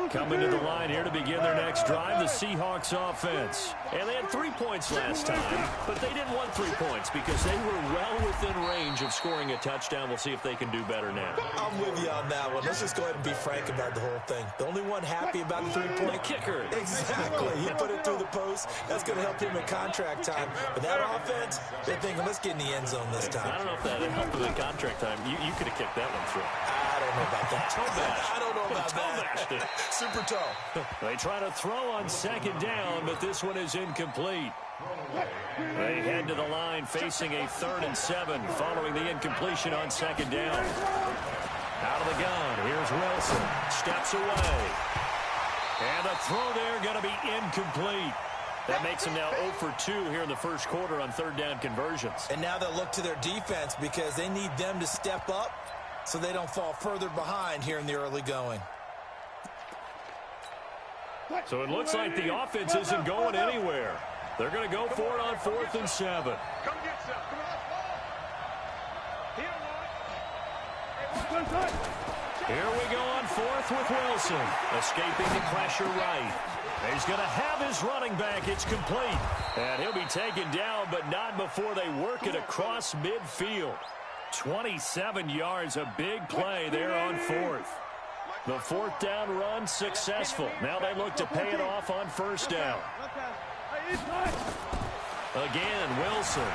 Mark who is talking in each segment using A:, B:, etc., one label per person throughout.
A: Coming to the line here to begin their next drive, the Seahawks offense. And they had 3 points last time, but they didn't want 3 points because they were well within range of scoring a touchdown. We'll see if they can do better now.
B: I'm with you on that one. Let's just go ahead and be frank about the whole thing. The only one happy about the 3-point.
A: The kicker.
B: Exactly. He put it through the post. That's going to help him in contract time. But that offense, they're thinking, let's get in the end zone this time.
A: I don't know if that helped with the contract time. You could have kicked that one through.
B: I don't know about that.
A: Toe bash.
B: I don't know about
A: Toe
B: that. Super toe.
A: They try to throw on second down, but this one is incomplete. They head to the line facing a 3rd and 7 following the incompletion on second down. Out of the gun, here's Wilson. Steps away. And the throw there going to be incomplete. That makes them now 0 for 2 here in the first quarter on 3rd down conversions.
B: And now they'll look to their defense because they need them to step up so they don't fall further behind here in the early going.
A: So it looks like the offense isn't going anywhere. They're going to go for it on 4th and 7.
C: Come get some.
A: Here we go on 4th with Wilson. Escaping the pressure right. He's going to have his running back. It's complete. And he'll be taken down, but not before they work it across midfield. 27 yards, a big play there on 4th. The 4th down run successful. Now they look to pay it off on 1st down. Again, Wilson.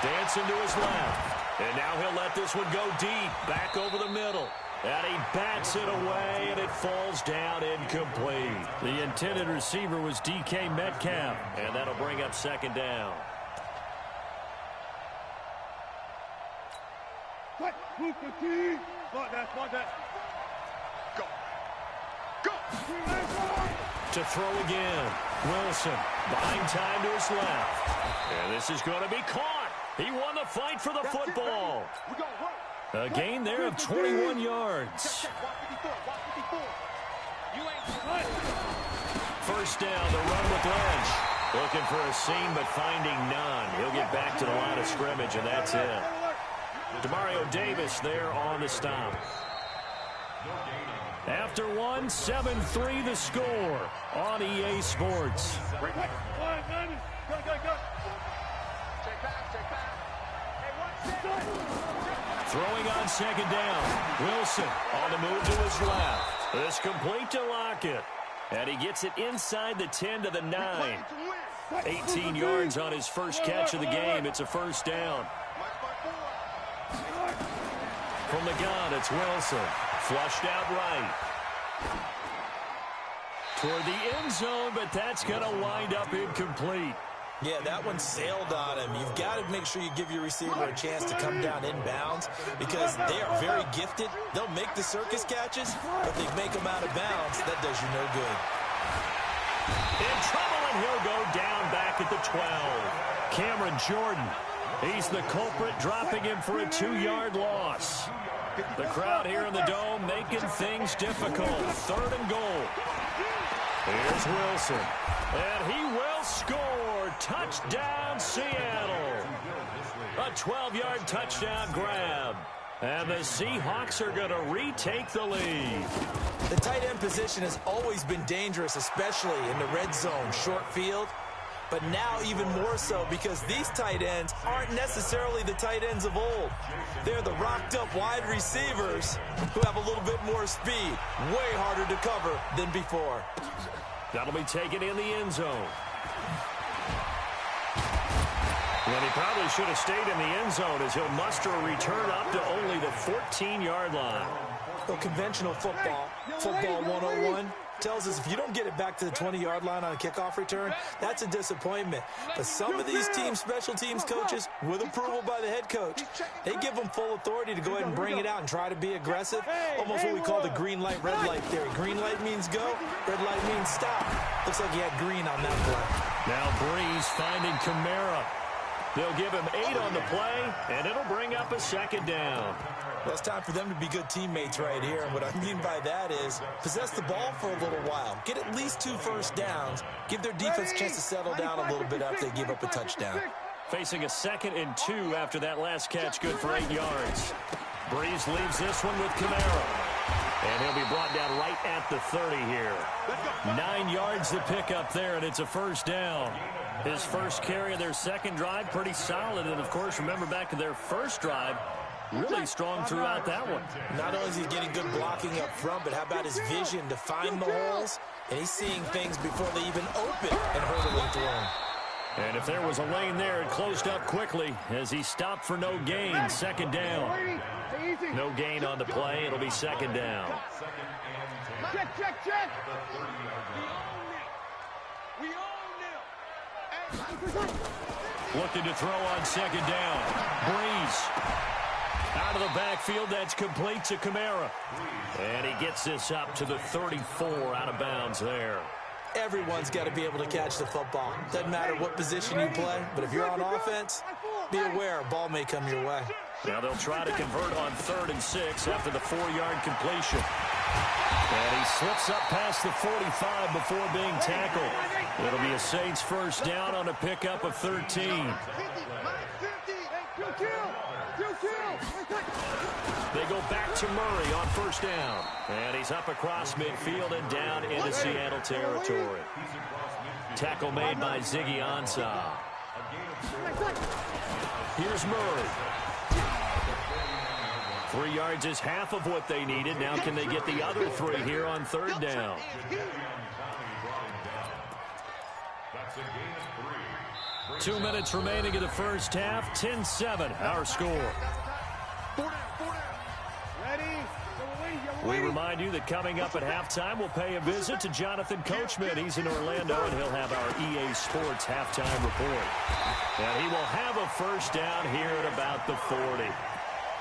A: Dancing to his left. And now he'll let this one go deep. Back over the middle. And he bats it away, and it falls down incomplete. The intended receiver was DK Metcalf. And that'll bring up 2nd down. To throw again. Wilson buying time to his left. And this is going to be caught. He won the fight for the football. A gain there of 21 yards. 1st down, the run with Lynch. Looking for a seam, but finding none. He'll get back to the line of scrimmage, and that's it. Demario Davis there on the stop. After 1, 7-3 the score on EA Sports. Throwing on 2nd down. Wilson on the move to his left. This complete to Lockett. And he gets it inside the 10 to the 9. 18 yards on his first catch of the game. It's a 1st down. From the gun, it's Wilson. Flushed out right. Toward the end zone, but that's going to wind up incomplete.
B: Yeah, that one sailed on him. You've got to make sure you give your receiver a chance to come down inbounds because they are very gifted. They'll make the circus catches, but they make them out of bounds. That does you no good.
A: In trouble, and he'll go down back at the 12. Cameron Jordan. He's the culprit, dropping him for a 2-yard loss. The crowd here in the Dome making things difficult. 3rd and goal. Here's Wilson. And he will score. Touchdown, Seattle. A 12-yard touchdown grab. And the Seahawks are going to retake the lead.
B: The tight end position has always been dangerous, especially in the red zone, short field. But now even more so because these tight ends aren't necessarily the tight ends of old. They're the rocked-up wide receivers who have a little bit more speed. Way harder to cover than before.
A: That'll be taken in the end zone. And he probably should have stayed in the end zone as he'll muster a return up to only the 14-yard line.
B: Well, conventional football 101, tells us if you don't get it back to the 20-yard line on a kickoff return, that's a disappointment. But some of these teams, special teams coaches, with approval by the head coach, they give them full authority to go ahead and bring it out and try to be aggressive. Almost what we call the green light, red light theory. Green light means go, red light means stop. Looks like he had green on that play.
A: Now Breeze finding Kamara. They'll give him 8 on the play, and it'll bring up a 2nd down.
B: Well, it's time for them to be good teammates right here. And what I mean by that is possess the ball for a little while. Get at least 2 first downs. Give their defense a chance to settle down a little bit after they give up a touchdown.
A: Facing a 2nd and 2 after that last catch, good for 8 yards. Breeze leaves this one with Kamara. And he'll be brought down right at at the 30 here. 9 yards to pick up there, and it's a first down. His first carry of their second drive, pretty solid. And, of course, remember back to their first drive, really strong throughout that one.
B: Not only is he getting good blocking up front, but how about his vision to find the holes? And he's seeing things before they even open and hurdling through them.
A: And if there was a lane there, it closed up quickly as he stopped for no gain. Second down. No gain on the play. It'll be second down.
C: Check.
A: Looking to throw on second down. Breeze. Out of the backfield, that's complete to Kamara. And he gets this up to the 34, out of bounds there.
B: Everyone's got to be able to catch the football. Doesn't matter what position you play, but if you're on offense, be aware a ball may come your way.
A: Now they'll try to convert on 3rd and 6 after the 4-yard completion. And he slips up past the 45 before being tackled. It'll be a Saints first down on a pickup of 13. They go back to Murray on first down. And he's up across midfield and down into Seattle territory. Tackle made by Ziggy Ansah. Here's Murray. 3 yards is half of what they needed. Now can they get the other 3 here on 3rd down? 2 minutes remaining in the first half. 10-7, our score. We remind you that coming up at halftime, we'll pay a visit to Jonathan Coachman. He's in Orlando, and he'll have our EA Sports halftime report. And he will have a first down here at about the 40.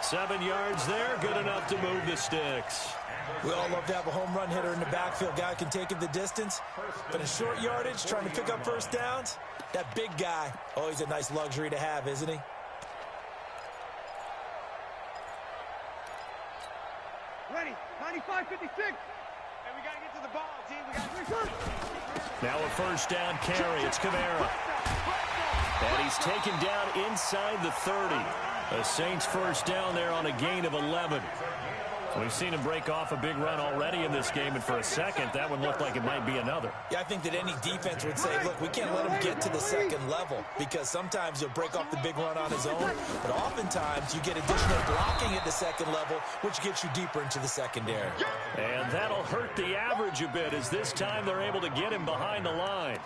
A: 7 yards there, good enough to move the sticks.
B: We all love to have a home run hitter in the backfield. Guy can take it the distance. But in short yardage, trying to pick up first downs, that big guy, oh, he's a nice luxury to have, isn't he?
C: Ready, 95-56. And we got to get to the ball, team. We got to
A: now a first down carry. It's Kamara. And he's taken down inside the 30. A Saints first down there on a gain of 11. We've seen him break off a big run already in this game, and for a second, that one looked like it might be another.
B: Yeah, I think that any defense would say, look, we can't let him get to the second level, because sometimes he'll break off the big run on his own, but oftentimes you get additional blocking at the second level, which gets you deeper into the secondary.
A: And that'll hurt the average a bit, as this time they're able to get him behind the line.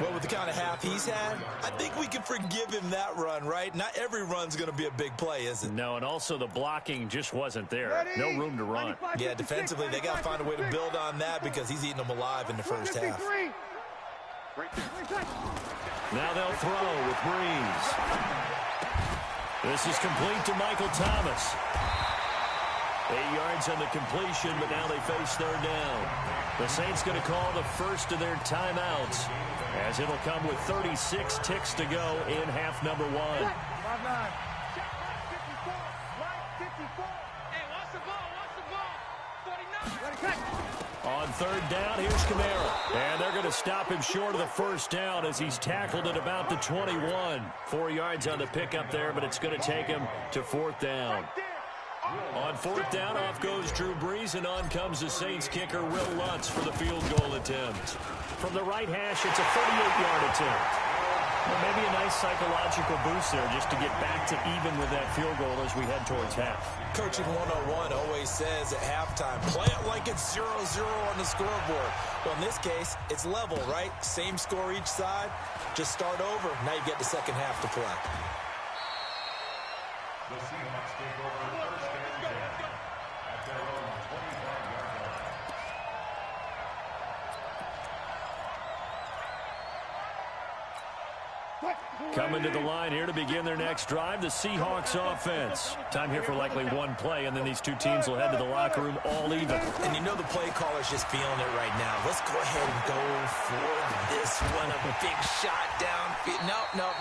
B: Well, with the kind of half he's had, I think we can forgive him that run, right? Not every run's going to be a big play, is it?
A: No, and also the blocking just wasn't there. No room to run.
B: Yeah, defensively, they got to find a way to build on that because he's eating them alive in the first half.
A: Now they'll throw with Breeze. This is complete to Michael Thomas. 8 yards on the completion, but now they face 3rd down. The Saints going to call the first of their timeouts, as it'll come with 36 ticks to go in half number 1. On 3rd down, here's Kamara. And they're going to stop him short of the first down as he's tackled at about the 21. 4 yards on the pickup there, but it's going to take him to 4th down. On 4th down, off goes Drew Brees, and on comes the Saints kicker, Will Lutz, for the field goal attempt. From the right hash, it's a 38-yard attempt. Well, maybe a nice psychological boost there just to get back to even with that field goal as we head towards half.
B: Coaching 101 always says at halftime, play it like it's 0-0 on the scoreboard. Well, in this case, it's level, right? Same score each side. Just start over. Now you get the second half to play.
D: The Seahawks take over first and 10 at their own 25-yard line.
A: Coming to the line here to begin their next drive, the Seahawks offense. Time here for likely one play, and then these two teams will head to the locker room all even.
B: And you know the play caller's just feeling it right now. Let's go ahead and go for this one. A big shot down.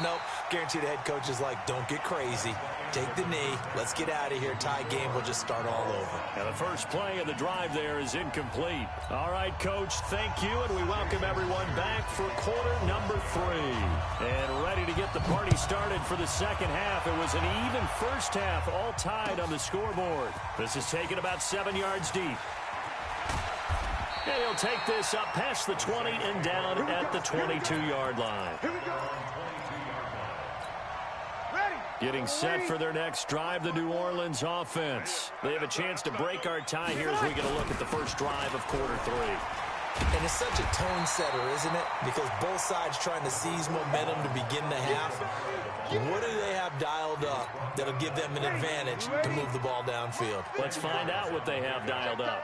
B: Nope. Guarantee the head coach is like, don't get crazy. Take the knee. Let's get out of here. Tie game. We'll just start all over.
A: And the first play of the drive there is incomplete. All right, Coach, thank you, and we welcome everyone back for quarter number 3. And ready to get the party started for the second half. It was an even first half, all tied on the scoreboard. This is taken about 7 yards deep. And he'll take this up past the 20 and down at the 22-yard line. Getting set for their next drive, the New Orleans offense. They have a chance to break our tie here as we get a look at the first drive of quarter 3.
B: And it's such a tone setter, isn't it? Because both sides trying to seize momentum to begin the half. What do they have dialed up that'll give them an advantage to move the ball downfield?
A: Let's find out what they have dialed up.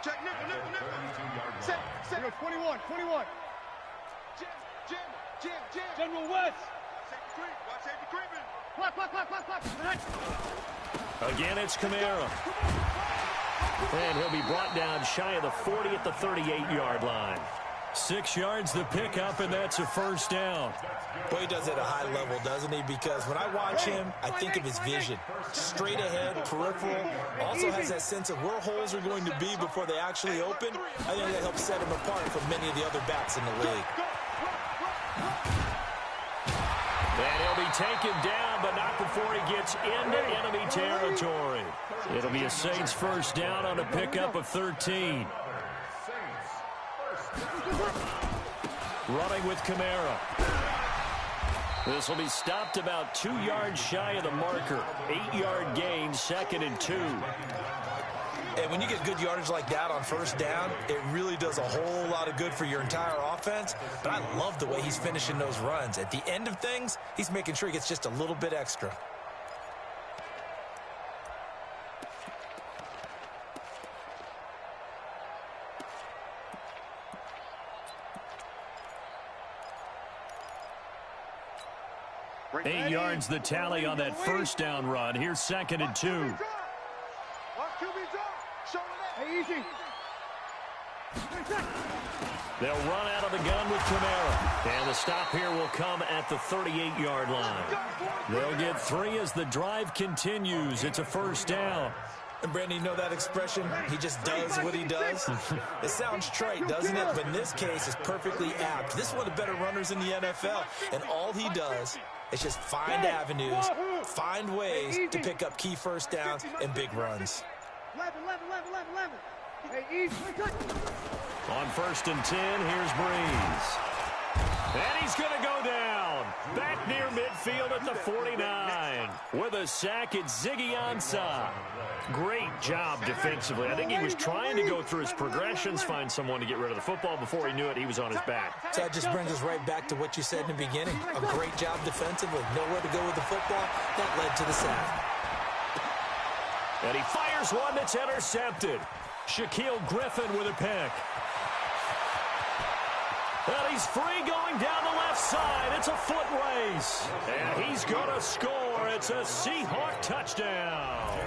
C: Check, nickel. Set. 21. Jim. General West. Watch safety creeping. Clock.
A: Again, it's Kamara. And he'll be brought down shy of the 40 at the 38-yard line. 6 yards the pickup, and that's a first down.
B: Boy, he does it at a high level, doesn't he? Because when I watch him, I think of his vision. Straight ahead, peripheral. Also has that sense of where holes are going to be before they actually open. I think that helps set him apart from many of the other backs in the league.
A: And he'll be taken down, but not before he gets into enemy territory. It'll be a Saints first down on a pickup of 13. Running with Kamara. This will be stopped about 2 yards shy of the marker. 8-yard gain, 2nd and 2.
B: And when you get good yardage like that on first down, it really does a whole lot of good for your entire offense. But I love the way he's finishing those runs. At the end of things, he's making sure he gets just a little bit extra.
A: Eight yards the tally on that first down run. Here's 2nd and 2.
C: Easy.
A: They'll run out of the gun with Kamara. And the stop here will come at the 38-yard line. They'll get 3 as the drive continues. It's a first down.
B: And, Brandon, you know that expression? He just does what he does? It sounds trite, doesn't it? But in this case, it's perfectly apt. This is one of the better runners in the NFL. And all he does is just find avenues, find ways to pick up key first downs and big runs.
C: 11. Hey, easy.
A: On 1st and 10, here's Breeze. And he's going to go down. Back near midfield at the 49. With a sack, it's Ziggy Ansah. Great job defensively. I think he was trying to go through his progressions, find someone to get rid of the football. Before he knew it, he was on his back.
B: So that just brings us right back to what you said in the beginning. A great job defensively. Nowhere to go with the football. That led to the sack.
A: And he fires one that's intercepted. Shaquille Griffin with a pick. And he's free going down the left side. It's a foot race. And he's going to score. It's a Seahawk touchdown.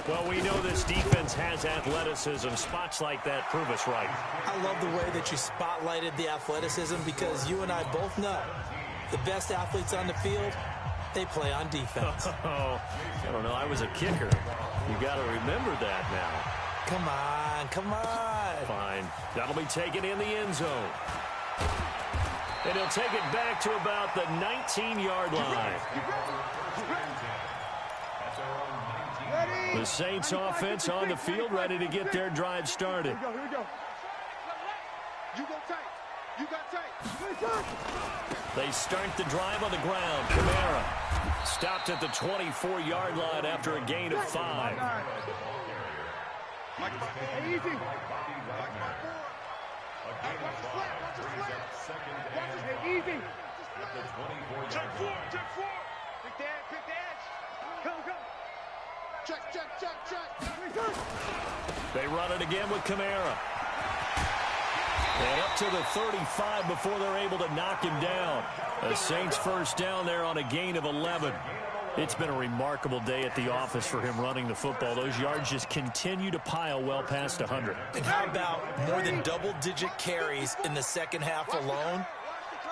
A: Well, we know this defense has athleticism. Spots like that prove us right.
B: I love the way that you spotlighted the athleticism because you and I both know the best athletes on the field, they play on defense.
A: Oh, I don't know. I was a kicker. You got to remember that now.
B: Come on.
A: Fine. That'll be taken in the end zone. And he'll take it back to about the 19-yard line. The Saints offense on the field ready to get their drive started.
C: Here we go. You go tight. You got tight.
A: They start the drive on the ground. Kamara stopped at the 24-yard line after a gain of 5.
C: Hey, easy. Hey, easy. Check four. Pick the edge. Come. Check.
A: They run it again with Kamara. And up to the 35 before they're able to knock him down. A Saints first down there on a gain of 11. It's been a remarkable day at the office for him running the football. Those yards just continue to pile well past 100.
B: And how about more than double-digit carries in the second half alone?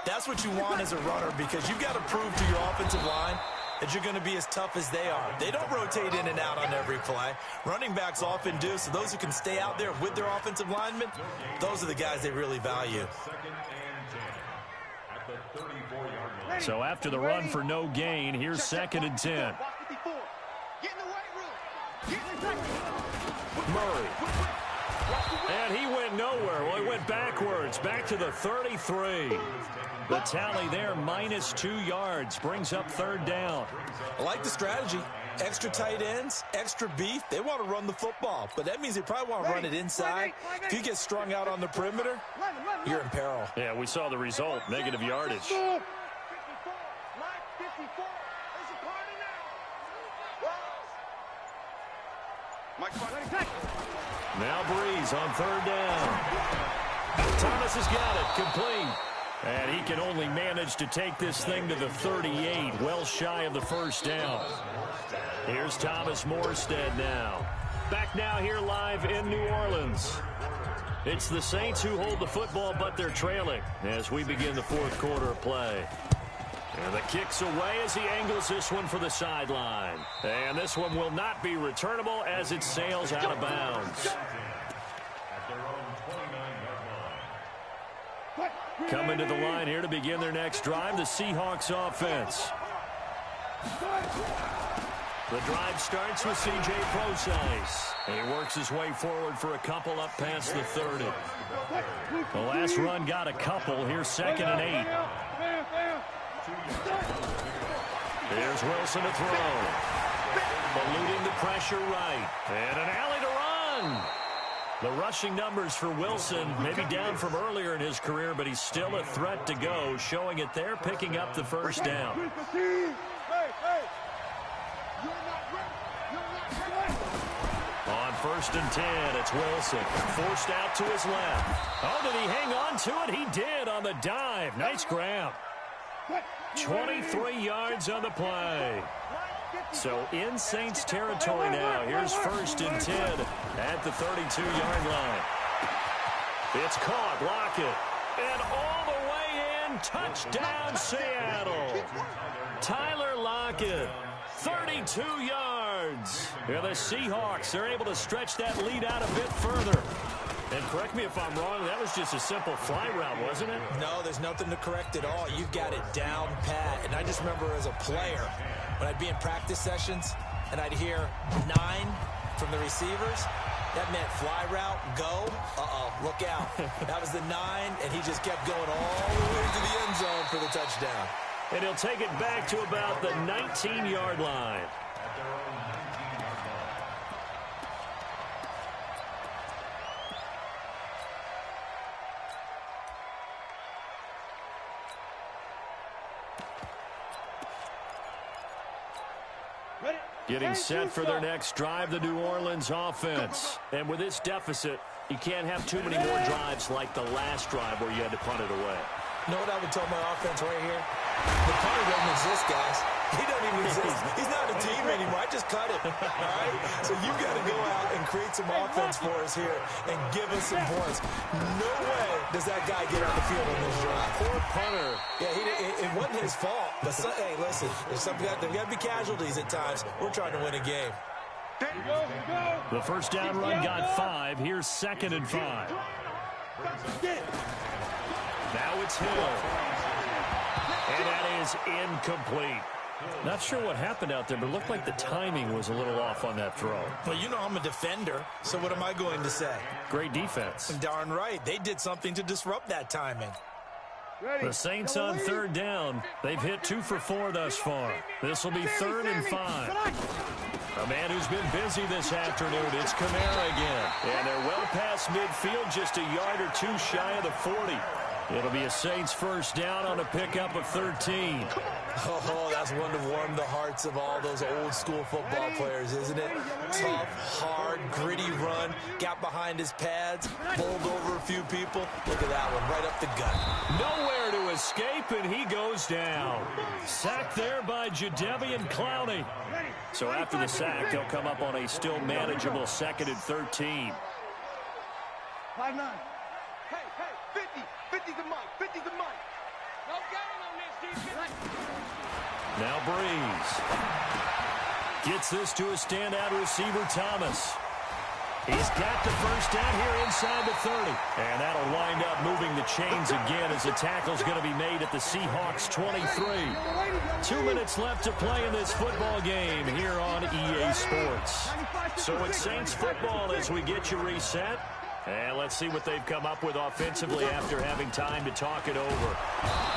B: That's what you want as a runner because you've got to prove to your offensive line that you're going to be as tough as they are. They don't rotate in and out on every play. Running backs often do, so those who can stay out there with their offensive linemen, those are the guys they really value.
A: So after the run for no gain, here's 2nd and 10. Murray. And he went nowhere. Well, he went backwards, back to the 33. The tally there, minus 2 yards, brings up third down.
B: I like the strategy. Extra tight ends, extra beef. They want to run the football, but that means they probably want to run it inside. If you get strung out on the perimeter, you're in peril.
A: Yeah, we saw the result, negative yardage.
C: 54, line 54. There's a party now.
A: Now Breeze on third down. Thomas has got it, complete. And he can only manage to take this thing to the 38, well shy of the first down. Here's Thomas Morstead now. Back now here live in New Orleans. It's the Saints who hold the football, but they're trailing as we begin the fourth quarter of play. And the kick's away as he angles this one for the sideline. And this one will not be returnable as it sails out of bounds. Coming to the line here to begin their next drive, the Seahawks offense. The drive starts with C.J. Prosise. And he works his way forward for a couple up past the 30. The last run got a couple. Here's 2nd and 8. There's Wilson to throw. Eluding the pressure right. And an alley to run. The rushing numbers for Wilson may be down from earlier in his career, but he's still a threat to go, showing it there, picking up the first down. On 1st and 10, it's Wilson. Forced out to his left. Oh, did he hang on to it? He did on the dive. Nice grab. 23 yards on the play. So in Saints territory now. Here's 1st and 10 at the 32-yard line. It's caught. Lockett. And all the way in. Touchdown, Seattle. Tyler Lockett. 32 yards. Yeah, the Seahawks, they're able to stretch that lead out a bit further. And correct me if I'm wrong, that was just a simple fly route, wasn't it?
B: No, there's nothing to correct at all. You've got it down pat. And I just remember as a player, when I'd be in practice sessions and I'd hear 9 from the receivers, that meant fly route, go, look out. That was the 9, and he just kept going all the way to the end zone for the touchdown.
A: And he'll take it back to about the 19-yard line. Getting set for their next drive, the New Orleans offense. And with this deficit, you can't have too many more drives like the last drive where you had to punt it away.
B: You know what I would tell my offense right here? The punter doesn't exist, guys. He doesn't even exist. He's not a team anymore. I just cut it. All right? So you've got to go out and create some offense for us here and give us some points. No way does that guy get on the field on this drive.
A: Poor punter.
B: Yeah, it wasn't his fault. But, hey, listen, there's got to be casualties at times. We're trying to win a game.
A: The first down run got 5. Here's 2nd and 5. Now it's Hill. And that is incomplete. Not sure what happened out there, but it looked like the timing was a little off on that throw.
B: Well, you know I'm a defender, so what am I going to say?
A: Great defense.
B: Darn right. They did something to disrupt that timing.
A: The Saints on third down. They've hit 2 for 4 thus far. This will be 3rd and 5. A man who's been busy this afternoon, it's Kamara again. And they're well past midfield, just a yard or 2 shy of the 40. It'll be a Saints first down on a pickup of 13.
B: Oh, that's one to warm the hearts of all those old school football players, isn't it? Tough, hard, gritty run, got behind his pads, bowled over a few people. Look at that one, right up the gut.
A: Nowhere to escape, and he goes down. Sacked there by Jadeveon Clowney. So after the sack, they'll come up on a still manageable 2nd and 13.
C: 5-9. Hey, 50. 50's the mark. 50's the mark. No gain on this defense.
A: Now Breeze gets this to a standout receiver, Thomas. He's got the first down here inside the 30. And that'll wind up moving the chains again as the tackle's going to be made at the Seahawks 23. 2 minutes left to play in this football game here on EA Sports. So it's Saints football as we get you reset. And let's see what they've come up with offensively after having time to talk it over.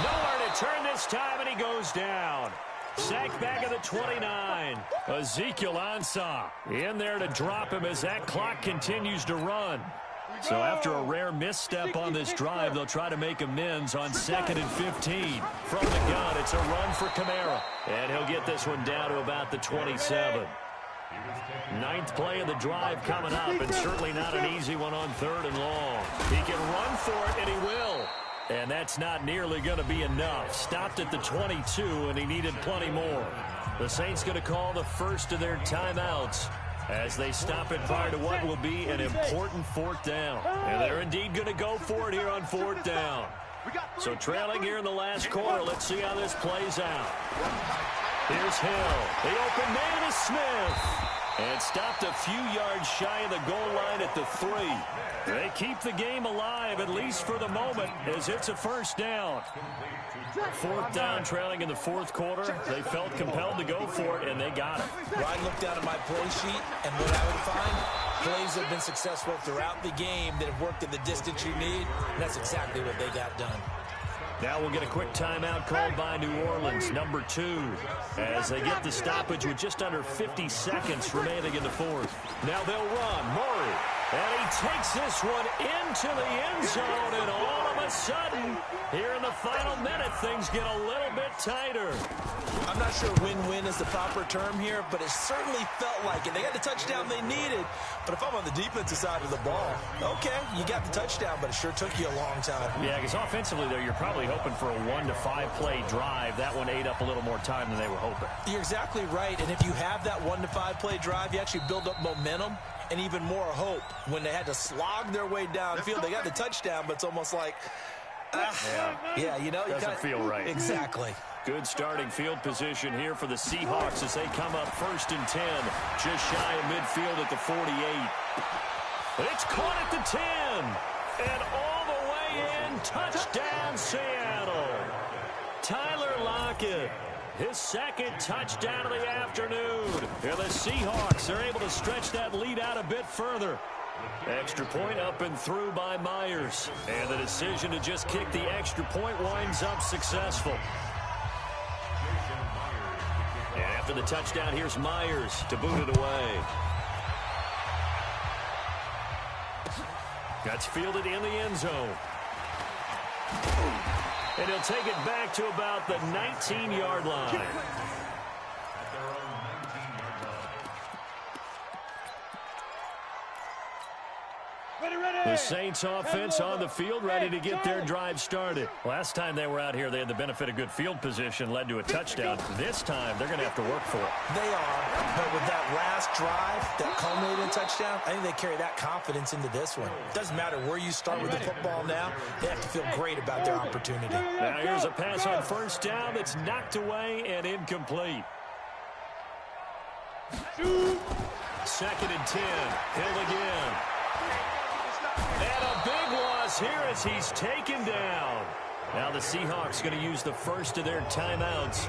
A: Nowhere to turn this time, and he goes down. Sacked back at the 29. Ezekiel Ansah in there to drop him as that clock continues to run. So after a rare misstep on this drive, they'll try to make amends on 2nd and 15. From the gun, it's a run for Kamara. And he'll get this one down to about the 27. 9th play of the drive coming up, and certainly not an easy one on 3rd and long. He can run for it, and he will. And that's not nearly going to be enough. Stopped at the 22, and he needed plenty more. The Saints going to call the first of their timeouts as they stop it prior to what will be an important 4th down. And they're indeed going to go for it here on 4th down. So trailing here in the last quarter, let's see how this plays out. Here's Hill. The open man is Smith. And stopped a few yards shy of the goal line at the 3. They keep the game alive, at least for the moment, as it's a first down. 4th down, trailing in the 4th quarter. They felt compelled to go for it, and they got it.
B: Ryan looked down at my play sheet, and what I would find, plays have been successful throughout the game that have worked in the distance you need, and that's exactly what they got done.
A: Now we'll get a quick timeout called by New Orleans, number 2, as they get the stoppage with just under 50 seconds remaining in the 4th. Now they'll run. Murray. And he takes this one into the end zone, and all of a sudden, here in the final minute, things get a little bit tighter.
B: I'm not sure win-win is the proper term here, but it certainly felt like it. They got the touchdown they needed, but if I'm on the defensive side of the ball, okay, you got the touchdown, but it sure took you a long time.
A: Yeah, because offensively, though, you're probably hoping for a 1 to 5 play drive. That one ate up a little more time than they were hoping.
B: You're exactly right, and if you have that 1 to 5 play drive, you actually build up momentum and even more hope. When they had to slog their way downfield, they got the touchdown, but it's almost like, yeah, you know,
A: doesn't feel right.
B: Exactly.
A: Good starting field position here for the Seahawks as they come up 1st and 10, just shy of midfield at the 48. It's caught at the 10, and all the way in, touchdown Seattle. Tyler Lockett, his 2nd touchdown of the afternoon. And the Seahawks are able to stretch that lead out a bit further. Extra point up and through by Myers. And the decision to just kick the extra point winds up successful. And after the touchdown, here's Myers to boot it away. That's fielded in the end zone. And he'll take it back to about the 19-yard line. The Saints offense on the field, ready to get their drive started. Last time they were out here, they had the benefit of good field position, led to a touchdown. This time, they're going to have to work for it.
B: They are, but with that last drive, that culminating touchdown, I think they carry that confidence into this one. Doesn't matter where you start with the football now, they have to feel great about their opportunity.
A: Now here's a pass on 1st down that's knocked away and incomplete. 2nd and 10, Hill again. And a big loss here as he's taken down. Now the Seahawks going to use the first of their timeouts.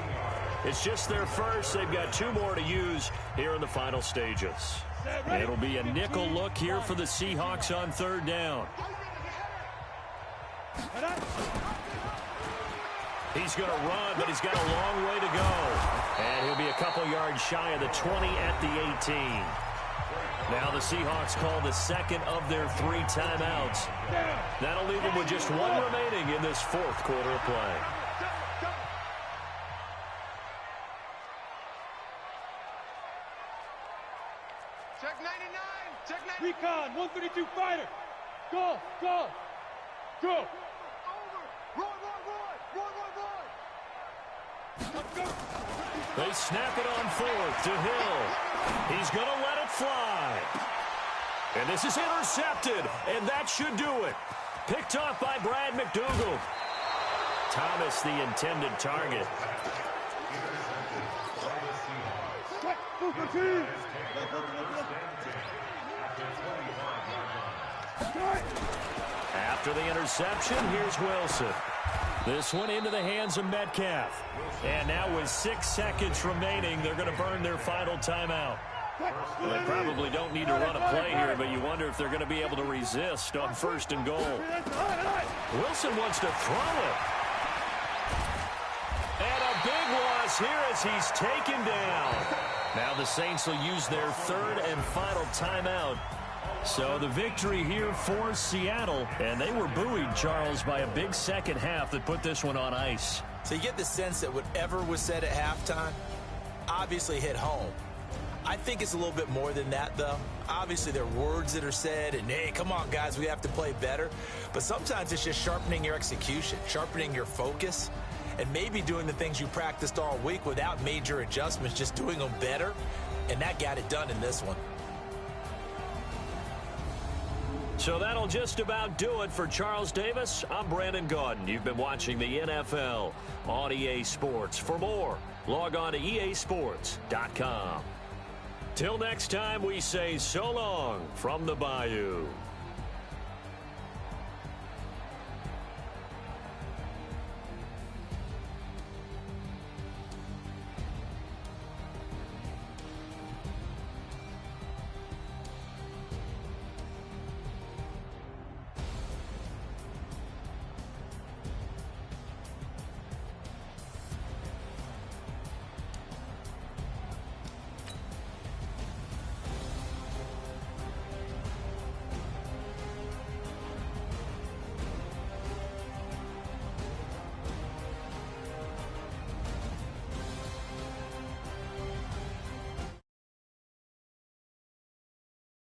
A: It's just their first. They've got 2 more to use here in the final stages. It'll be a nickel look here for the Seahawks on 3rd down. He's going to run, but he's got a long way to go. And he'll be a couple yards shy of the 20 at the 18. Now the Seahawks call the 2nd of their 3 timeouts. That'll leave them with just 1 remaining in this 4th quarter of play.
C: Check 99. Check 99.
E: Recon, 132 fighter. Go, go, go.
C: Over. Roy, Roy, Roy. Roy, Roy, Roy.
A: They snap it on 4th to Hill. He's going to let it fly. And this is intercepted, and that should do it. Picked off by Brad McDougal. Thomas, the intended target. After the interception, here's Wilson. This one into the hands of Metcalf. And now with 6 seconds remaining, they're going to burn their final timeout. Well, they probably don't need to run a play here, but you wonder if they're going to be able to resist on 1st and goal. Wilson wants to throw it. And a big loss here as he's taken down. Now the Saints will use their 3rd and final timeout. So the victory here for Seattle. And they were buoyed, Charles, by a big second half that put this one on ice.
B: So you get the sense that whatever was said at halftime obviously hit home. I think it's a little bit more than that, though. Obviously, there are words that are said, and, hey, come on, guys, we have to play better. But sometimes it's just sharpening your execution, sharpening your focus, and maybe doing the things you practiced all week without major adjustments, just doing them better. And that got it done in this one.
A: So that'll just about do it for Charles Davis. I'm Brandon Gaudin. You've been watching the NFL on EA Sports. For more, log on to easports.com. Till next time, we say so long from the Bayou.